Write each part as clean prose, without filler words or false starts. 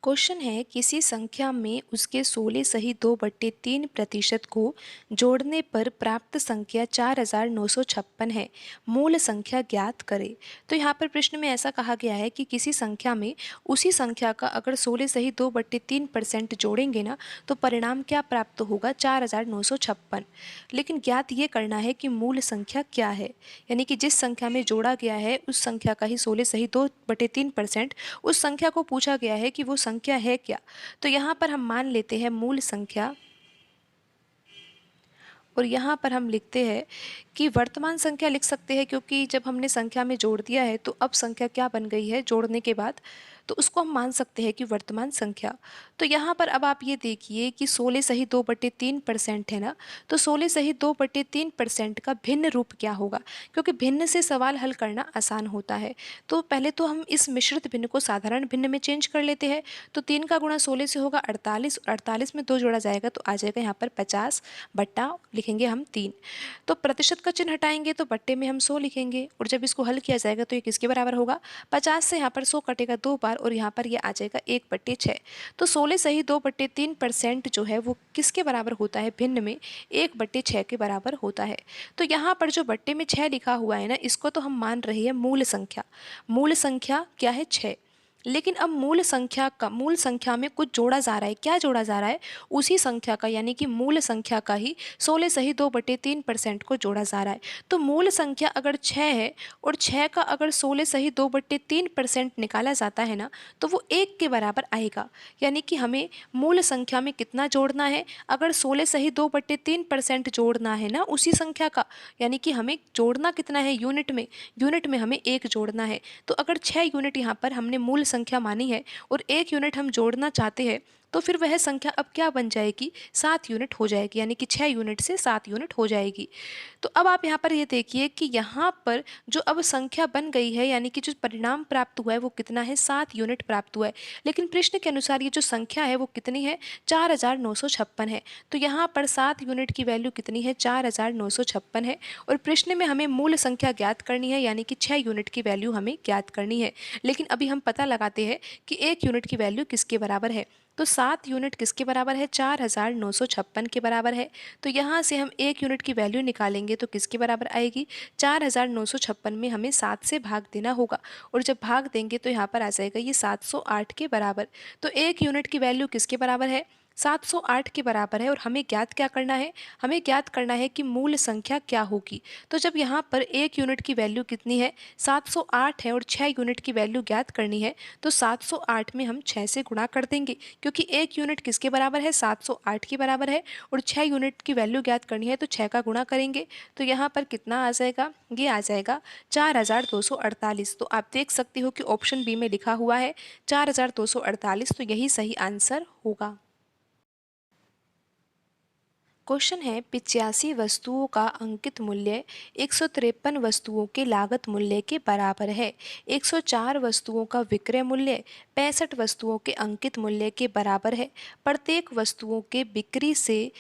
Question है किसी संख्या में उसके 16 सही 2/3% को जोड़ने पर प्राप्त संख्या 4956 है। मूल संख्या ज्ञात करें। तो यहाँ पर प्रश्न में ऐसा कहा गया है कि किसी संख्या में उसी संख्या का अगर 16 सही 2/3% जोड़ेंगे ना तो परिणाम क्या प्राप्त होगा 4956। लेकिन ज्ञात ये करना है कि मूल संख्या क्या है, यानी कि जिस संख्या में जोड़ा गया है उस संख्या का ही 16 सही 2/3%, उस संख्या को पूछा गया है कि वो संख्या है क्या। तो यहाँ पर हम मान लेते हैं मूल संख्या और यहाँ पर हम लिखते हैं कि वर्तमान संख्या लिख सकते हैं, क्योंकि जब हमने संख्या में जोड़ दिया है तो अब संख्या क्या बन गई है जोड़ने के बाद, तो उसको हम मान सकते हैं कि वर्तमान संख्या। तो यहाँ पर अब आप ये देखिए कि 16 सही 2/3% है ना, तो 16 सही 2/3% का भिन्न रूप क्या होगा, क्योंकि भिन्न से सवाल हल करना आसान होता है। तो पहले तो हम इस मिश्रित भिन्न को साधारण भिन्न में चेंज कर लेते हैं। तो 3 का गुणा 16 से होगा 48, 48 में 2 जोड़ा जाएगा तो आ जाएगा यहाँ पर 50 बट्टा लिखेंगे हम 3। तो प्रतिशत का चिन्ह हटाएंगे तो बट्टे में हम 100 लिखेंगे, और जब इसको हल किया जाएगा तो ये किसके बराबर होगा, 50 से यहाँ पर 100 कटेगा 2 बार और यहाँ पर ये आ जाएगा 1/6। तो 16 सही 2/3% जो है वो किसके बराबर होता है, भिन्न में 1/6 के बराबर होता है। तो यहाँ पर जो बट्टे में 6 लिखा हुआ है ना, इसको तो हम मान रहे हैं मूल संख्या। मूल संख्या क्या है, 6। लेकिन अब मूल संख्या में कुछ जोड़ा जा रहा है। क्या जोड़ा जा रहा है, उसी संख्या का, यानी कि मूल संख्या का ही 16 सही 2/3% को जोड़ा जा रहा है। तो मूल संख्या अगर 6 है और 6 का अगर 16 सही 2/3% निकाला जाता है ना, तो वो 1 के बराबर आएगा। यानी कि हमें मूल संख्या में कितना जोड़ना है, अगर 16 सही 2/3% जोड़ना है ना उसी संख्या का, यानी कि हमें जोड़ना कितना है यूनिट में हमें 1 जोड़ना है। तो अगर 6 यूनिट यहाँ पर हमने मूल संख्या मानी है और 1 यूनिट हम जोड़ना चाहते हैं, तो फिर वह संख्या अब क्या बन जाएगी, 7 यूनिट हो जाएगी, यानी कि 6 यूनिट से 7 यूनिट हो जाएगी। तो अब आप यहाँ पर ये देखिए कि यहाँ पर जो अब संख्या बन गई है, यानी कि जो परिणाम प्राप्त हुआ है वो कितना है, 7 यूनिट प्राप्त हुआ है। लेकिन प्रश्न के अनुसार ये जो संख्या है वो कितनी है, 4956 है। तो यहाँ पर 7 यूनिट की वैल्यू कितनी है, 4956 है। और प्रश्न में हमें मूल संख्या ज्ञात करनी है, यानी कि 6 यूनिट की वैल्यू हमें ज्ञात करनी है। लेकिन अभी हम पता लगाते हैं कि 1 यूनिट की वैल्यू किसके बराबर है। तो 7 यूनिट किसके बराबर है, 4956 के बराबर है। तो यहाँ से हम 1 यूनिट की वैल्यू निकालेंगे तो किसके बराबर आएगी, 4956 में हमें 7 से भाग देना होगा, और जब भाग देंगे तो यहाँ पर आ जाएगा ये 708 के बराबर। तो 1 यूनिट की वैल्यू किसके बराबर है, 708 के बराबर है। और हमें ज्ञात क्या करना है, हमें ज्ञात करना है कि मूल संख्या क्या होगी। तो जब यहाँ पर 1 यूनिट की वैल्यू कितनी है, 708 है, और 6 यूनिट की वैल्यू ज्ञात करनी है, तो 708 में हम 6 से गुणा कर देंगे, क्योंकि 1 यूनिट किसके बराबर है, 708 के बराबर है, और 6 यूनिट की वैल्यू ज्ञात करनी है तो 6 का गुणा करेंगे। तो यहाँ पर कितना आ जाएगा, ये आ जाएगा 4248। तो आप देख सकते हो कि ऑप्शन बी में लिखा हुआ है 4248, तो यही सही आंसर होगा। क्वेश्चन है 85 वस्तुओं का अंकित मूल्य 153 वस्तुओं के लागत मूल्य के बराबर है। 104 वस्तुओं का विक्रय मूल्य 65 वस्तुओं के अंकित मूल्य के बराबर है। प्रत्येक वस्तुओं के बिक्री से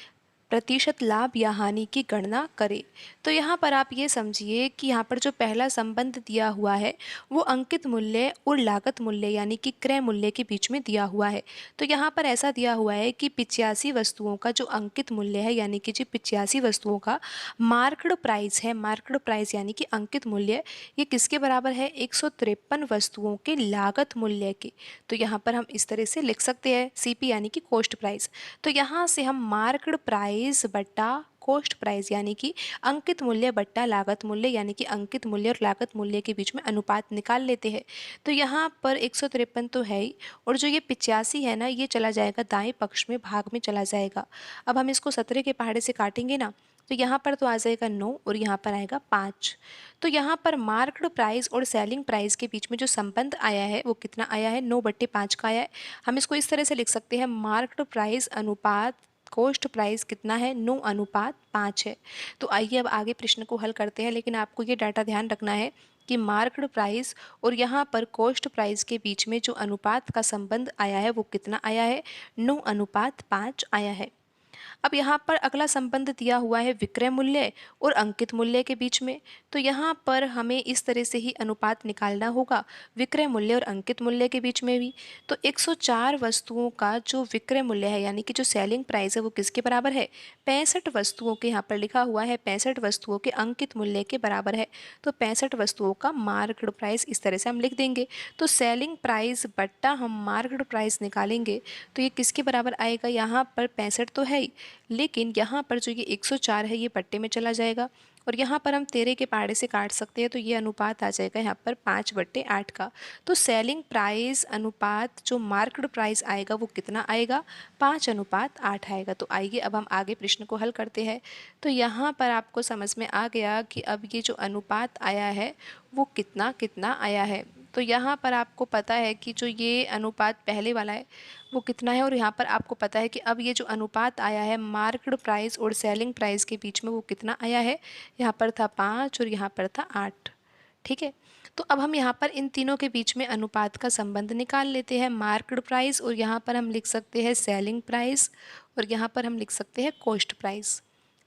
प्रतिशत लाभ या हानि की गणना करें। तो यहाँ पर आप ये समझिए कि यहाँ पर जो पहला संबंध दिया हुआ है वो अंकित मूल्य और लागत मूल्य, यानी कि क्रय मूल्य के बीच में दिया हुआ है। तो यहाँ पर ऐसा दिया हुआ है कि 85 वस्तुओं का जो अंकित मूल्य है, यानी कि जो 85 वस्तुओं का मार्क्ड प्राइस है, मार्क्ड प्राइस यानी कि अंकित मूल्य, ये किसके बराबर है, 153 वस्तुओं के लागत मूल्य के। तो यहाँ पर हम इस तरह से लिख सकते हैं CP यानी कि कॉस्ट प्राइस। तो यहाँ से हम मार्क्ड प्राइस बट्टा कॉस्ट प्राइस यानी कि अंकित मूल्य बट्टा लागत मूल्य, यानी कि अंकित मूल्य और लागत मूल्य के बीच में अनुपात निकाल लेते हैं। तो यहाँ पर 153 तो है ही, और जो ये 85 है ना, ये चला जाएगा दाएं पक्ष में, भाग में चला जाएगा। अब हम इसको 17 के पहाड़े से काटेंगे ना, तो यहाँ पर तो आ जाएगा 9 और यहाँ पर आएगा 5। तो यहाँ पर मार्क्ड प्राइस और सेलिंग प्राइस के बीच में जो संबंध आया है वो कितना आया है, 9/5 का आया है। हम इसको इस तरह से लिख सकते हैं, मार्क्ड प्राइस अनुपात कॉस्ट प्राइस कितना है, 9/5 है। तो आइए अब आगे प्रश्न को हल करते हैं, लेकिन आपको ये डाटा ध्यान रखना है कि मार्क्ड प्राइस और यहाँ पर कॉस्ट प्राइस के बीच में जो अनुपात का संबंध आया है वो कितना आया है, 9/5 आया है। अब यहाँ पर अगला संबंध दिया हुआ है विक्रय मूल्य और अंकित मूल्य के बीच में। तो यहाँ पर हमें इस तरह से ही अनुपात निकालना होगा विक्रय मूल्य और अंकित मूल्य के बीच में भी। तो 104 वस्तुओं का जो विक्रय मूल्य है यानी कि जो सेलिंग प्राइस है वो किसके बराबर है, 65 वस्तुओं के, यहाँ पर लिखा हुआ है 65 वस्तुओं के अंकित मूल्य के बराबर है। तो 65 वस्तुओं का मार्केट प्राइस इस तरह से हम लिख देंगे। तो सेलिंग प्राइस बट्टा हम मार्केट प्राइस निकालेंगे तो ये किसके बराबर आएगा, यहाँ पर 65 तो है ही, लेकिन यहाँ पर जो ये 104 है ये पट्टे में चला जाएगा और यहाँ पर हम 13 के पहाड़े से काट सकते हैं। तो ये अनुपात आ जाएगा यहाँ पर 5/8 का। तो सेलिंग प्राइस अनुपात जो मार्केट प्राइस आएगा वो कितना आएगा, 5/8 आएगा। तो आइए अब हम आगे प्रश्न को हल करते हैं। तो यहाँ पर आपको समझ में आ गया कि अब ये जो अनुपात आया है वो कितना कितना आया है। तो यहाँ पर आपको पता है कि जो ये अनुपात पहले वाला है वो कितना है, और यहाँ पर आपको पता है कि अब ये जो अनुपात आया है मार्केट प्राइस और सेलिंग प्राइस के बीच में वो कितना आया है, यहाँ पर था 5 और यहाँ पर था 8। ठीक है, तो अब हम यहाँ पर इन तीनों के बीच में अनुपात का संबंध निकाल लेते हैं, मार्केट प्राइस और यहाँ पर हम लिख सकते हैं सेलिंग प्राइस और यहाँ पर हम लिख सकते हैं कॉस्ट प्राइस।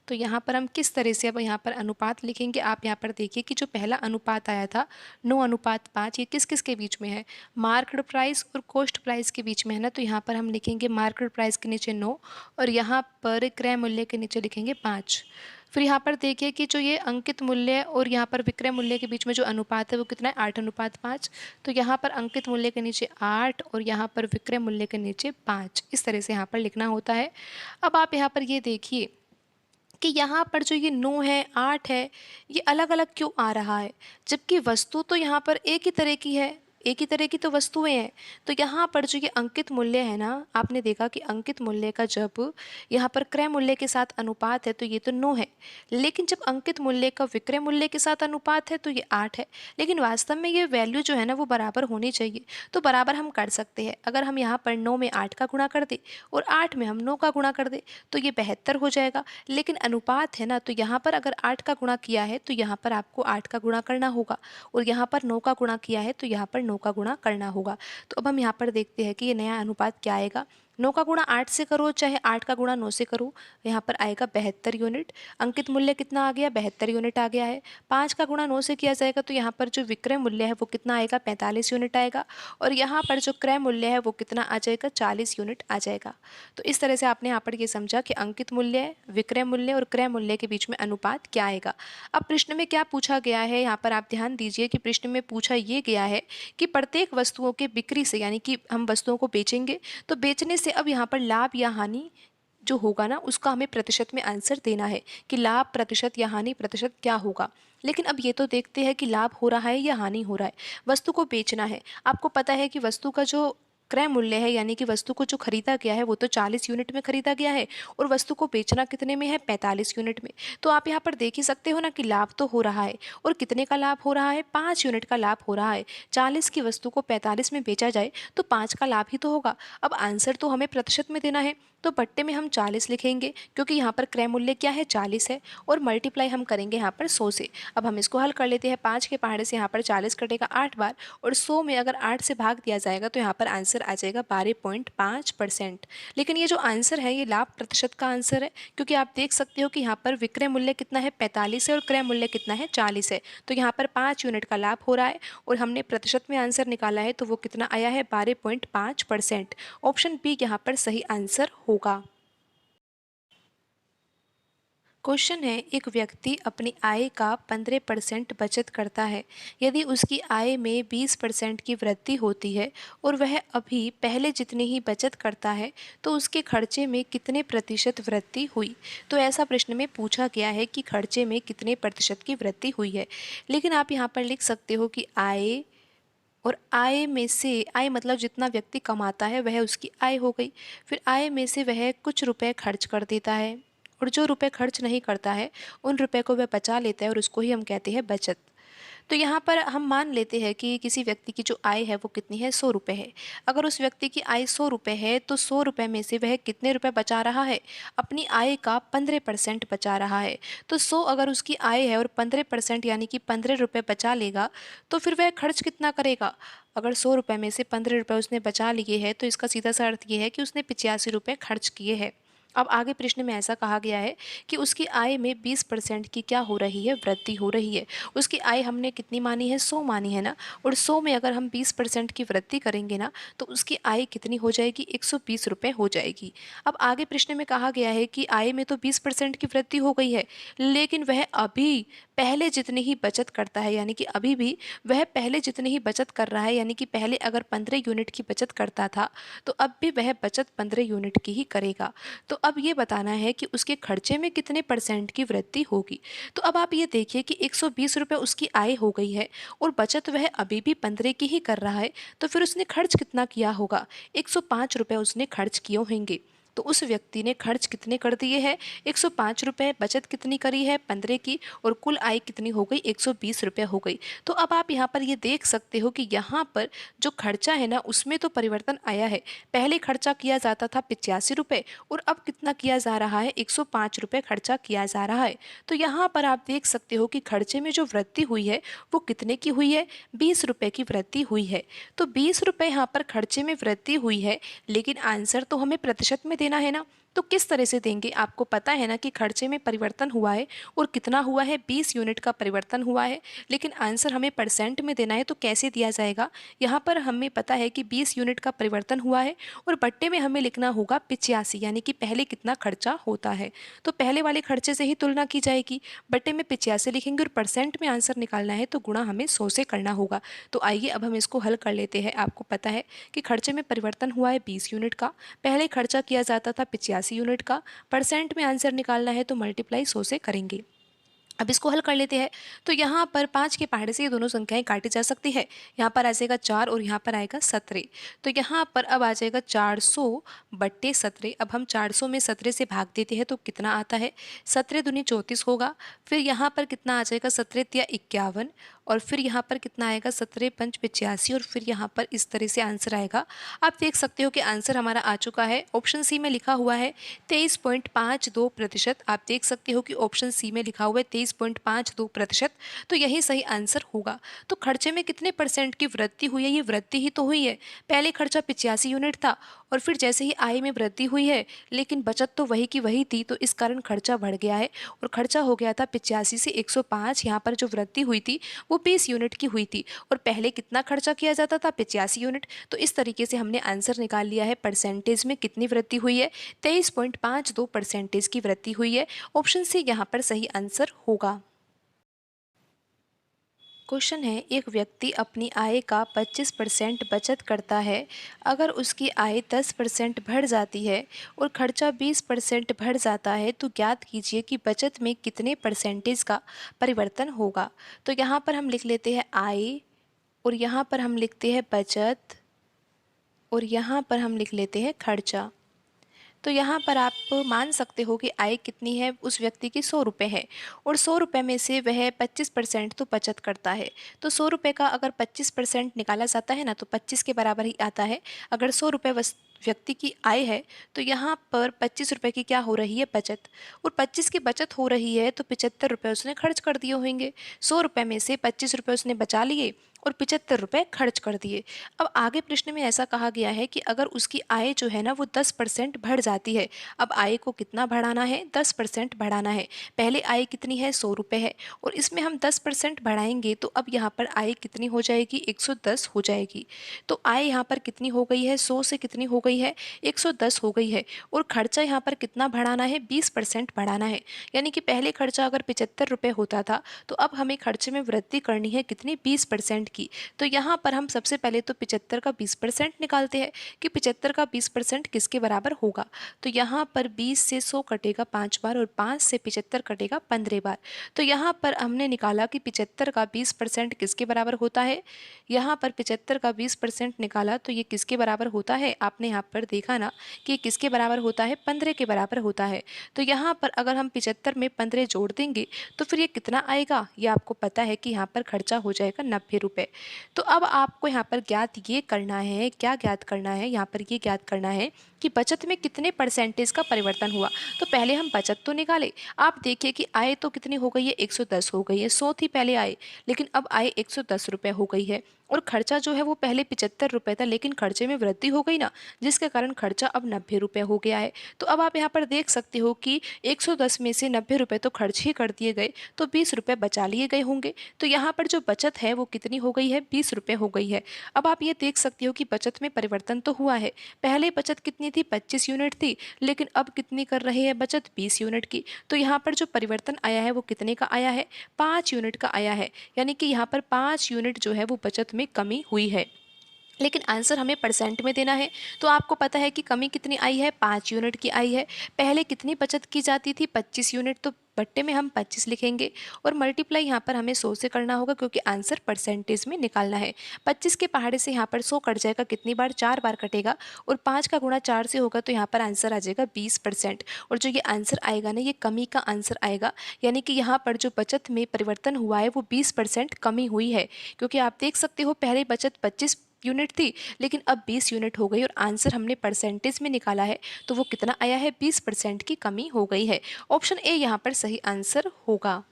तो यहाँ पर हम किस तरह से अब यहाँ पर अनुपात लिखेंगे, आप यहाँ पर देखिए कि जो पहला अनुपात आया था 9:5, ये किस किस के बीच में है, मार्केट प्राइस और कॉस्ट प्राइस के बीच में है ना। तो यहाँ पर हम लिखेंगे मार्केट प्राइस के नीचे 9 और यहाँ पर क्रय मूल्य के नीचे लिखेंगे 5। फिर यहाँ पर देखिए कि जो ये अंकित मूल्य और यहाँ पर विक्रय मूल्य के बीच में जो अनुपात है वो कितना है, 8:5। तो यहाँ पर अंकित मूल्य के नीचे 8 और यहाँ पर विक्रय मूल्य के नीचे 5, इस तरह से यहाँ पर लिखना होता है। अब आप यहाँ पर ये देखिए कि यहाँ पर जो ये 9 है 8 है ये अलग अलग क्यों आ रहा है, जबकि वस्तु तो यहाँ पर एक ही तरह की है, एक ही तरह की तो वस्तुएं हैं। तो यहाँ पर जो ये अंकित मूल्य है ना, आपने देखा कि अंकित मूल्य का जब यहाँ पर क्रय मूल्य के साथ अनुपात है तो ये तो 9 है, लेकिन जब अंकित मूल्य का विक्रय मूल्य के साथ अनुपात है तो ये 8 है। लेकिन वास्तव में ये वैल्यू जो है ना वो बराबर होनी चाहिए। तो बराबर हम कर सकते हैं, अगर हम यहाँ पर 9 में 8 का गुणा कर दे और 8 में हम 9 का गुणा कर दे तो ये 72 हो जाएगा। लेकिन अनुपात है ना, तो यहाँ पर अगर 8 का गुणा किया है तो यहाँ पर आपको 8 का गुणा करना होगा और यहाँ पर 9 का गुणा किया है तो यहाँ पर 9 का गुणा करना होगा। तो अब हम यहाँ पर देखते हैं कि ये नया अनुपात क्या आएगा। 9 का गुणा 8 से करो चाहे 8 का गुणा 9 से करो, यहाँ पर आएगा 72 यूनिट। अंकित मूल्य कितना आ गया, 72 यूनिट आ गया है। 5 का गुणा 9 से किया जाएगा तो यहाँ पर जो विक्रय मूल्य है वो कितना आएगा, 45 यूनिट आएगा और यहाँ पर जो क्रय मूल्य है वो कितना आ जाएगा, 40 यूनिट आ जाएगा। तो इस तरह से आपने यहाँ पर ये समझा कि अंकित मूल्य, विक्रय मूल्य और क्रय मूल्य के बीच में अनुपात क्या आएगा। अब प्रश्न में क्या पूछा गया है, यहाँ पर आप ध्यान दीजिए कि प्रश्न में पूछा ये गया है कि प्रत्येक वस्तुओं के बिक्री से, यानी कि हम वस्तुओं को बेचेंगे तो बेचने से अब यहाँ पर लाभ या हानि जो होगा ना उसका हमें प्रतिशत में आंसर देना है कि लाभ प्रतिशत या हानि प्रतिशत क्या होगा। लेकिन अब ये तो देखते हैं कि लाभ हो रहा है या हानि हो रहा है। वस्तु को बेचना है, आपको पता है कि वस्तु का जो क्रय मूल्य है यानी कि वस्तु को जो खरीदा गया है वो तो 40 यूनिट में खरीदा गया है और वस्तु को बेचना कितने में है, 45 यूनिट में। तो आप यहाँ पर देख ही सकते हो ना कि लाभ तो हो रहा है और कितने का लाभ हो रहा है, 5 यूनिट का लाभ हो रहा है। 40 की वस्तु को 45 में बेचा जाए तो 5 का लाभ ही तो होगा। अब आंसर तो हमें प्रतिशत में देना है तो बट्टे में हम 40 लिखेंगे क्योंकि यहाँ पर क्रय मूल्य क्या है, 40 है और मल्टीप्लाई हम करेंगे यहाँ पर 100 से। अब हम इसको हल कर लेते हैं। 5 के पहाड़े से यहाँ पर 40 कटेगा 8 बार और 100 में अगर 8 से भाग दिया जाएगा तो यहाँ पर आंसर आ जाएगा 12.5%। लेकिन ये जो आंसर है ये लाभ प्रतिशत का आंसर है क्योंकि आप देख सकते हो कि यहाँ पर विक्रय मूल्य कितना है, 45 है और क्रय मूल्य कितना है, 40 है। तो यहाँ पर 5 यूनिट का लाभ हो रहा है और हमने प्रतिशत में आंसर निकाला है तो वो कितना आया है, 12.5%। ऑप्शन बी यहाँ पर सही आंसर होगा। क्वेश्चन है, एक व्यक्ति अपनी आय का 15% बचत करता है। यदि उसकी आय में 20% की वृद्धि होती है और वह अभी पहले जितनी ही बचत करता है तो उसके खर्चे में कितने प्रतिशत वृद्धि हुई। तो ऐसा प्रश्न में पूछा गया है कि खर्चे में कितने प्रतिशत की वृद्धि हुई है। लेकिन आप यहाँ पर लिख सकते हो कि आय और आय में से, आय मतलब जितना व्यक्ति कमाता है वह उसकी आय हो गई। फिर आय में से वह कुछ रुपए खर्च कर देता है और जो रुपए खर्च नहीं करता है उन रुपए को वह बचा लेता है और उसको ही हम कहते हैं बचत। तो यहाँ पर हम मान लेते हैं कि किसी व्यक्ति की जो आय है वो कितनी है, 100 रुपये है। अगर उस व्यक्ति की आय 100 रुपये है तो 100 रुपये में से वह कितने रुपए बचा रहा है, अपनी आय का 15% बचा रहा है। तो 100 अगर उसकी आय है और 15% यानी कि 15 रुपये बचा लेगा तो फिर वह खर्च कितना करेगा। अगर 100 रुपये में से 15 रुपये उसने बचा लिए हैं तो इसका सीधा सा अर्थ ये है कि उसने 85 रुपये खर्च किए हैं। अब आगे प्रश्न में ऐसा कहा गया है कि उसकी आय में 20% की क्या हो रही है, वृद्धि हो रही है। उसकी आय हमने कितनी मानी है, 100 मानी है ना, और 100 में अगर हम 20% की वृद्धि करेंगे ना तो उसकी आय कितनी हो जाएगी, 120 रुपये हो जाएगी। अब आगे प्रश्न में कहा गया है कि आय में तो 20% की वृद्धि हो गई है, लेकिन वह अभी पहले जितनी ही बचत करता है, यानी कि अभी भी वह पहले जितनी ही बचत कर रहा है, यानी कि पहले अगर 15 यूनिट की बचत करता था तो अब भी वह बचत 15 यूनिट की ही करेगा। तो अब ये बताना है कि उसके खर्चे में कितने परसेंट की वृद्धि होगी। तो अब आप ये देखिए कि 120 रुपये उसकी आय हो गई है और बचत वह अभी भी 15 की ही कर रहा है, तो फिर उसने खर्च कितना किया होगा, 105 रुपये उसने खर्च किए होंगे। तो उस व्यक्ति ने खर्च कितने कर दिए हैं, 105 रुपये, बचत कितनी करी है 15 की, और कुल आय कितनी हो गई, 120 रुपये हो गई। तो अब आप यहाँ पर ये देख सकते हो कि यहाँ पर जो खर्चा है ना उसमें तो परिवर्तन आया है। पहले खर्चा किया जाता था 85 रुपये और अब कितना किया जा रहा है, 105 रुपये खर्चा किया जा रहा है। तो यहाँ पर आप देख सकते हो कि खर्चे में जो वृद्धि हुई है वो कितने की हुई है, 20 रुपये की वृद्धि हुई है। तो 20 रुपये यहाँ पर खर्चे में वृद्धि हुई है, लेकिन आंसर तो हमें प्रतिशत में देना है ना, तो किस तरह से देंगे। आपको पता है ना कि खर्चे में परिवर्तन हुआ है और कितना हुआ है, 20 यूनिट का परिवर्तन हुआ है, लेकिन आंसर हमें परसेंट में देना है, तो कैसे दिया जाएगा। यहाँ पर हमें पता है कि 20 यूनिट का परिवर्तन हुआ है और बट्टे में हमें लिखना होगा 85, यानी कि पहले कितना खर्चा होता है। तो पहले वाले खर्चे से ही तुलना की जाएगी, बट्टे में 85 लिखेंगे और परसेंट में आंसर निकालना है तो गुणा हमें 100 से करना होगा। तो आइए अब हम इसको हल कर लेते हैं। आपको पता है कि खर्चे में परिवर्तन हुआ है 20 यूनिट का, पहले खर्चा किया जाता था 85 यूनिट का, परसेंट में आंसर निकालना है तो मल्टीप्लाई 100 से करेंगे। अब इसको हल कर लेते हैं। तो यहाँ पर 5 के पहाड़े से ये दोनों संख्याएं काटी जा सकती है। यहाँ पर आ जाएगा 4 और यहाँ पर आएगा 17। तो यहाँ पर अब आ जाएगा 400 बट्टे 17। अब हम 400 में 17 से भाग देते हैं तो कितना आता है, 17 दूनी 34 होगा। फिर यहाँ पर कितना आ जाएगा, 17 तिया 51, और फिर यहाँ पर कितना आएगा, 17 पंच 85, और फिर यहाँ पर इस तरह से आंसर आएगा। आप देख सकते हो कि आंसर हमारा आ चुका है। ऑप्शन सी में लिखा हुआ है 23.52%। आप देख सकते हो कि ऑप्शन सी में लिखा हुआ है 23.52%, तो यही सही आंसर होगा। तो खर्चे में कितने परसेंट की वृद्धि हुई है, ये वृद्धि ही तो हुई है। पहले खर्चा 85 यूनिट था और फिर जैसे ही आय में वृद्धि हुई है, लेकिन बचत तो वही की वही थी, तो इस कारण खर्चा बढ़ गया है और खर्चा हो गया था 85 से 105। यहाँ पर जो वृद्धि हुई थी वो 20 यूनिट की हुई थी और पहले कितना खर्चा किया जाता था, 85 यूनिट। तो इस तरीके से हमने आंसर निकाल लिया है परसेंटेज में कितनी वृद्धि हुई है, 23.52% की वृद्धि हुई है। ऑप्शन सी यहाँ पर सही आंसर होगा। क्वेश्चन है, एक व्यक्ति अपनी आय का 25% बचत करता है। अगर उसकी आय 10% बढ़ जाती है और खर्चा 20% बढ़ जाता है तो ज्ञात कीजिए कि बचत में कितने परसेंटेज का परिवर्तन होगा। तो यहाँ पर हम लिख लेते हैं आय, और यहाँ पर हम लिखते हैं बचत, और यहाँ पर हम लिख लेते हैं खर्चा। तो यहाँ पर आप मान सकते हो कि आय कितनी है, उस व्यक्ति की 100 रुपये है और 100 रुपये में से वह 25% तो बचत करता है। तो 100 रुपये का अगर 25% निकाला जाता है ना तो 25 के बराबर ही आता है। अगर 100 रुपये व्यक्ति की आय है तो यहाँ पर 25 रुपये की क्या हो रही है, बचत, और 25 की बचत हो रही है तो 75 रुपये उसने खर्च कर दिए होंगे। 100 रुपये में से 25 रुपये उसने बचा लिए और 75 रुपये खर्च कर दिए। अब आगे प्रश्न में ऐसा कहा गया है कि अगर उसकी आय जो है ना वो 10% बढ़ जाती है। अब आय को कितना बढ़ाना है, 10% बढ़ाना है। पहले आय कितनी है, 100 रुपये है और इसमें हम 10% बढ़ाएंगे तो अब यहाँ पर आय कितनी हो जाएगी, 110 हो जाएगी। तो आय यहाँ पर कितनी हो गई है, 100 से कितनी हो गई है, 110 हो गई है। और खर्चा यहाँ पर कितना बढ़ाना है, 20% बढ़ाना है। यानी कि पहले खर्चा अगर 75 रुपये होता था तो अब हमें खर्चे में वृद्धि करनी है कितनी, 20% की। तो यहाँ पर हम सबसे पहले तो 75 का 20% निकालते हैं कि 75 का 20% किसके बराबर होगा। तो यहाँ पर 20 से 100 कटेगा 5 बार और 5 से 75 कटेगा 15 बार। तो यहाँ पर हमने निकाला कि 75 का 20% किसके बराबर होता है। यहाँ पर 75 का 20% निकाला तो ये किसके बराबर होता है, आपने यहाँ पर देखा ना कि ये किसके बराबर होता है, 15 के बराबर होता है। तो यहाँ पर अगर हम 75 में 15 जोड़ देंगे तो फिर ये कितना आएगा, ये आपको पता है कि यहाँ पर खर्चा हो जाएगा 90 रुपये। तो अब आपको यहाँ पर ज्ञात ये करना है, क्या ज्ञात करना है, यहाँ पर ये ज्ञात करना है कि बचत में कितने परसेंटेज का परिवर्तन हुआ। तो पहले हम बचत तो निकाले। आप देखिए कि आय तो कितनी हो गई है, 110 हो गई है। 100 थी पहले आय, लेकिन अब आय 110 रुपये हो गई है। और खर्चा जो है वो पहले 75 रुपये था, लेकिन खर्चे में वृद्धि हो गई ना, जिसके कारण खर्चा अब 90 रुपये हो गया है। तो अब आप यहाँ पर देख सकते हो कि 110 में से 90 रुपये तो खर्च ही कर दिए गए, तो 20 रुपये बचा लिए गए होंगे। तो यहाँ पर जो बचत है वो कितनी हो गई है, 20 रुपये हो गई है। अब आप ये देख सकते हो कि बचत में परिवर्तन तो हुआ है। पहले बचत कितनी थी, 25 यूनिट थी, लेकिन अब कितनी कर रहे हैं बचत, 20 यूनिट की। तो यहाँ पर जो परिवर्तन आया है वो कितने का आया है, 5 यूनिट का आया है। यानी कि यहाँ पर 5 यूनिट जो है वो बचत में कमी हुई है। लेकिन आंसर हमें परसेंट में देना है, तो आपको पता है कि कमी कितनी आई है, 5 यूनिट की आई है। पहले कितनी बचत की जाती थी, 25 यूनिट, तो बट्टे में हम 25 लिखेंगे और मल्टीप्लाई यहाँ पर हमें 100 से करना होगा, क्योंकि आंसर परसेंटेज में निकालना है। 25 के पहाड़े से यहाँ पर 100 कट जाएगा, कितनी बार, 4 बार कटेगा, और 5 का गुणा 4 से होगा, तो यहाँ पर आंसर आ जाएगा 20%। और जो ये आंसर आएगा ना, ये कमी का आंसर आएगा, यानी कि यहाँ पर जो बचत में परिवर्तन हुआ है वो 20% कमी हुई है। क्योंकि आप देख सकते हो पहले बचत 25 यूनिट थी, लेकिन अब 20 यूनिट हो गई, और आंसर हमने परसेंटेज में निकाला है, तो वो कितना आया है, 20% की कमी हो गई है। ऑप्शन ए यहाँ पर सही आंसर होगा।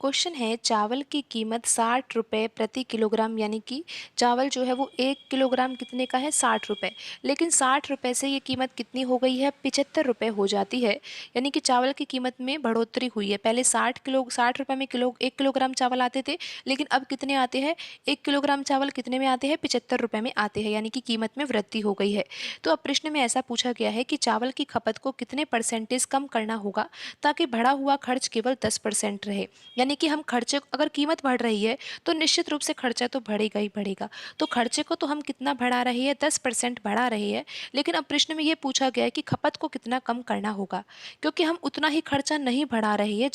क्वेश्चन है, चावल की कीमत 60 रुपये प्रति किलोग्राम, यानी कि चावल जो है वो 1 किलोग्राम कितने का है, 60 रुपये। लेकिन 60 रुपये से ये कीमत कितनी हो गई है, 75 रुपये हो जाती है। यानी कि चावल की कीमत में बढ़ोतरी हुई है। पहले 60 रुपये में 1 किलोग्राम चावल आते थे, लेकिन अब कितने आते हैं, 1 किलोग्राम चावल कितने में आते हैं, 75 रुपये में आते हैं, यानी कि कीमत में वृद्धि हो गई है। तो अब प्रश्न में ऐसा पूछा गया है कि चावल की खपत को कितने परसेंटेज कम करना होगा ताकि बढ़ा हुआ खर्च केवल 10% रहे। यानी कि हम खर्चे, अगर कीमत बढ़ रही है तो निश्चित रूप से खर्चा तो बढ़ेगा ही बढ़ेगा। तो खर्चे को तो हम कितना बढ़ा रहे हैं, 10% बढ़ा रहे हैं। लेकिन अब प्रश्न में ये पूछा गया है कि खपत को कितना कम करना होगा, क्योंकि हम उतना ही खर्चा नहीं बढ़ा रहे हैं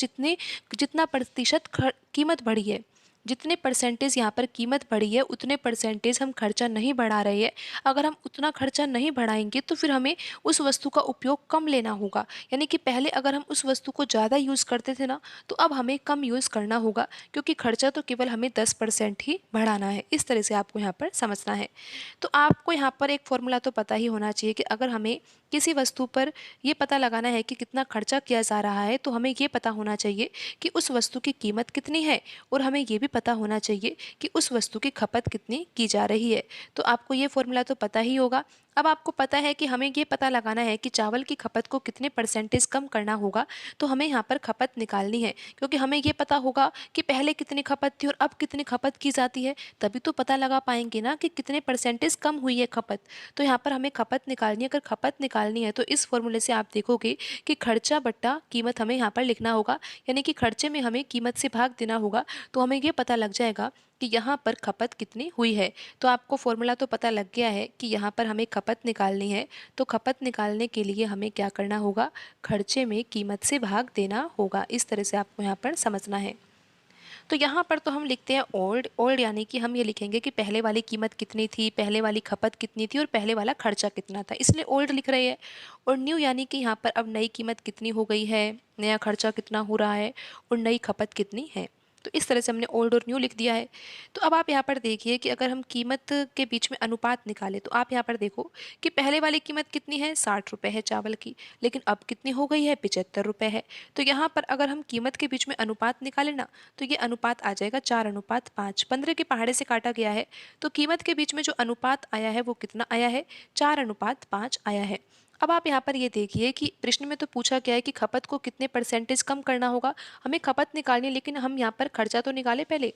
जितना प्रतिशत कीमत बढ़ी है। जितने परसेंटेज यहाँ पर कीमत बढ़ी है, उतने परसेंटेज हम खर्चा नहीं बढ़ा रहे हैं। अगर हम उतना खर्चा नहीं बढ़ाएंगे तो फिर हमें उस वस्तु का उपयोग कम लेना होगा। यानी कि पहले अगर हम उस वस्तु को ज़्यादा यूज़ करते थे ना, तो अब हमें कम यूज़ करना होगा, क्योंकि खर्चा तो केवल हमें 10% ही बढ़ाना है। इस तरह से आपको यहाँ पर समझना है। तो आपको यहाँ पर एक फॉर्मूला तो पता ही होना चाहिए कि अगर हमें किसी वस्तु पर ये पता लगाना है कि कितना खर्चा किया जा रहा है, तो हमें ये पता होना चाहिए कि उस वस्तु की कीमत कितनी है, और हमें ये भी पता होना चाहिए कि उस वस्तु की खपत कितनी की जा रही है। तो आपको ये फॉर्मूला तो पता ही होगा। अब आपको पता है कि हमें ये पता लगाना है कि चावल की खपत को कितने परसेंटेज कम करना होगा, तो हमें यहाँ पर खपत निकालनी है, क्योंकि हमें ये पता होगा कि पहले कितनी खपत थी और अब कितनी खपत की जाती है, तभी तो पता लगा पाएंगे ना कि कितने परसेंटेज कम हुई है खपत। तो यहाँ पर हमें खपत निकालनी है। अगर खपत निकालनी है तो इस फॉर्मूले से आप देखोगे कि खर्चा बट्टा कीमत हमें यहाँ पर लिखना होगा, यानी कि खर्चे में हमें कीमत से भाग देना होगा, तो हमें ये पता लग जाएगा कि यहाँ पर खपत कितनी हुई है। तो आपको फॉर्मूला तो पता लग गया है कि यहाँ पर हमें खपत निकालनी है। तो खपत निकालने के लिए हमें क्या करना होगा, खर्चे में कीमत से भाग देना होगा। इस तरह से आपको यहाँ पर समझना है। तो यहाँ पर तो हम लिखते हैं ओल्ड। ओल्ड यानी कि हम ये लिखेंगे कि पहले वाली कीमत कितनी थी, पहले वाली खपत कितनी थी और पहले वाला खर्चा कितना था, इसलिए ओल्ड लिख रहे हैं। और न्यू यानी कि यहाँ पर अब नई कीमत कितनी हो गई है, नया खर्चा कितना हो रहा है और नई खपत कितनी है। तो इस तरह से हमने ओल्ड और न्यू लिख दिया है। तो अब आप यहाँ पर देखिए कि अगर हम कीमत के बीच में अनुपात निकालें, तो आप यहाँ पर देखो कि पहले वाली कीमत कितनी है, 60 रुपये है चावल की, लेकिन अब कितनी हो गई है, 75 रुपये है। तो यहाँ पर अगर हम कीमत के बीच में अनुपात निकालें ना, तो ये अनुपात आ जाएगा 4:5। 15 के पहाड़े से काटा गया है, तो कीमत के बीच में जो अनुपात आया है वो कितना आया है, 4:5 आया है। अब आप यहाँ पर ये देखिए कि प्रश्न में तो पूछा गया है कि खपत को कितने परसेंटेज कम करना होगा, हमें खपत निकालनी है, लेकिन हम यहाँ पर खर्चा तो निकाले पहले।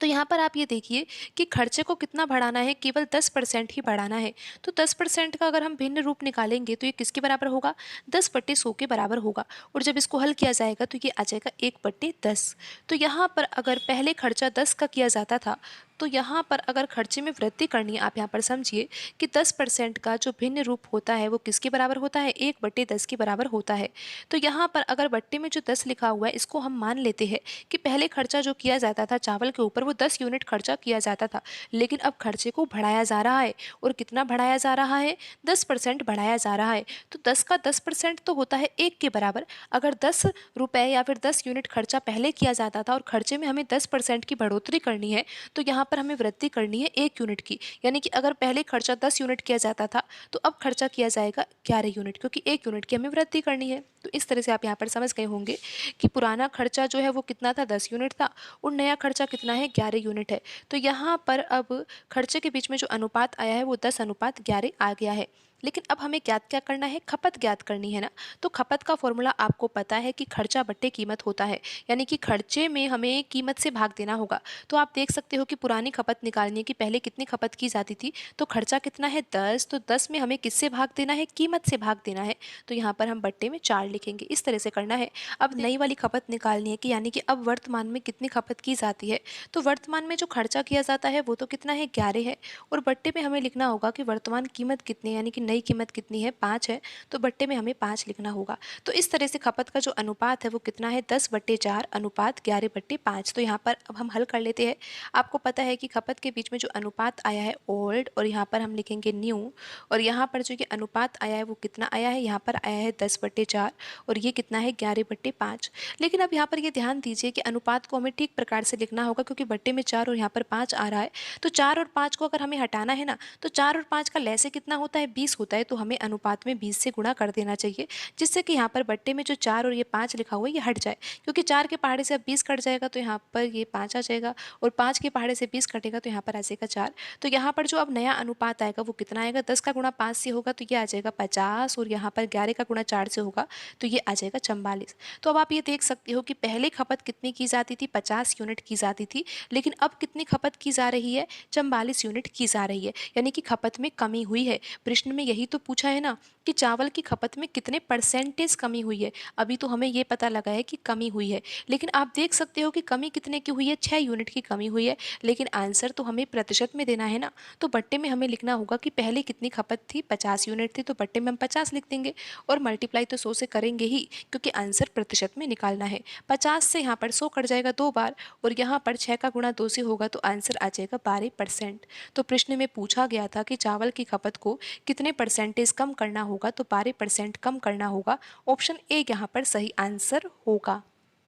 तो यहाँ पर आप ये देखिए कि खर्चे को कितना बढ़ाना है, केवल 10% ही बढ़ाना है। तो 10% का अगर हम भिन्न रूप निकालेंगे तो ये किसके बराबर होगा, 10/100 के बराबर होगा। और जब इसको हल किया जाएगा तो ये आ जाएगा 1/10। तो यहाँ पर अगर पहले खर्चा 10 का किया जाता था, तो यहाँ पर अगर खर्चे में वृद्धि करनी है, आप यहाँ पर समझिए कि 10% का जो भिन्न रूप होता है वो किसके बराबर होता है, 1/10 के बराबर होता है। तो यहाँ पर अगर बट्टे में जो 10 लिखा हुआ है, इसको हम मान लेते हैं कि पहले खर्चा जो किया जाता था चावल के ऊपर, वो 10 यूनिट खर्चा किया जाता था, लेकिन अब खर्चे को बढ़ाया जा रहा है। और कितना बढ़ाया जा रहा है, 10% बढ़ाया जा रहा है। तो 10 का 10% तो होता है 1 के बराबर। अगर 10 रुपये या फिर 10 यूनिट खर्चा पहले किया जाता था और खर्चे में हमें 10% की बढ़ोतरी करनी है, तो यहाँ पर हमें वृद्धि करनी है 1 यूनिट की, यानी कि अगर पहले खर्चा 10 यूनिट किया जाता था तो अब खर्चा किया जाएगा 11 यूनिट, क्योंकि 1 यूनिट की हमें वृद्धि करनी है। तो इस तरह से आप यहाँ पर समझ गए होंगे कि पुराना खर्चा जो है वो कितना था, 10 यूनिट था, और नया खर्चा कितना है, 11 यूनिट है। तो यहाँ पर अब खर्चे के बीच में जो अनुपात आया है वो 10:11 आ गया है। लेकिन अब हमें ज्ञात क्या करना है, खपत ज्ञात करनी है ना। तो खपत का फॉर्मूला आपको पता है कि खर्चा बट्टे कीमत होता है, यानी कि खर्चे में हमें कीमत से भाग देना होगा। तो आप देख सकते हो कि पुरानी खपत निकालनी है कि पहले कितनी खपत की जाती थी, तो खर्चा कितना है 10, तो 10 में हमें किससे भाग देना है, कीमत से भाग देना है। तो यहाँ पर हम बट्टे में 4 लिखेंगे, इस तरह से करना है। अब नई वाली खपत निकालनी है कि यानी कि अब वर्तमान में कितनी खपत की जाती है। तो वर्तमान में जो खर्चा किया जाता है वो तो कितना है, 11 है, और बट्टे में हमें लिखना होगा कि वर्तमान कीमत कितनी है, यानी कि नई कीमत कितनी है, 5 है, तो बट्टे में हमें 5 लिखना होगा। तो इस तरह से खपत का जो अनुपात है वो कितना है, 10/4 अनुपात 11/5। तो यहाँ पर अब हम हल कर लेते हैं। आपको पता है कि खपत के बीच में जो अनुपात आया है ओल्ड, और यहाँ पर हम लिखेंगे न्यू, और यहाँ पर जो ये अनुपात आया है वो कितना आया है, यहाँ पर आया है 10/4, और ये कितना है, 11/5। लेकिन अब यहाँ पर ये ध्यान दीजिए कि अनुपात को हमें ठीक प्रकार से लिखना होगा, क्योंकि बट्टे में 4 और यहाँ पर 5 आ रहा है। तो 4 और 5 को अगर हमें हटाना है ना, तो 4 और 5 का लैसे कितना होता है, 20 होता है। तो हमें अनुपात में 20 से गुणा कर देना चाहिए, जिससे कि यहाँ पर बट्टे में जो 4 और ये 5 लिखा हुआ है ये हट जाए, क्योंकि 4 के पहाड़े से अब 20 कट जाएगा तो यहाँ पर ये 5 आ जाएगा, और 5 के पहाड़े से 20 कटेगा तो यहाँ पर आ जाएगा 4। तो यहाँ पर जो अब नया अनुपात आएगा वो कितना आएगा, 10 का गुणा 5 से होगा तो ये आ जाएगा 50, और यहाँ पर 11 का गुणा 4 से होगा तो ये आ जाएगा 44। तो अब आप ये देख सकते हो कि पहले खपत कितनी की जाती थी, 50 यूनिट की जाती थी, लेकिन अब कितनी खपत की जा रही है, 44 यूनिट की जा रही है, यानी कि खपत में कमी हुई है। प्रश्न में यही तो पूछा है ना कि चावल की खपत में कितने परसेंटेज कमी हुई है। अभी तो हमें ये पता लगा है कि कमी हुई है, लेकिन आप देख सकते हो कि कमी कितने की हुई है, 6 यूनिट की कमी हुई है, लेकिन आंसर तो हमें प्रतिशत में देना है ना। तो बट्टे में हमें लिखना होगा कि पहले कितनी खपत थी, 50 यूनिट थी, तो बट्टे में हम 50 लिख देंगे, और मल्टीप्लाई तो 100 से करेंगे ही, क्योंकि आंसर प्रतिशत में निकालना है। 50 से यहाँ पर 100 कट जाएगा 2 बार, और यहाँ पर 6 का गुणा 2 से होगा तो आंसर आ जाएगा 12%। तो प्रश्न में पूछा गया था कि चावल की खपत को कितने परसेंटेज कम करना होगा, तो 12% कम करना होगा। ऑप्शन ए यहाँ पर सही आंसर होगा।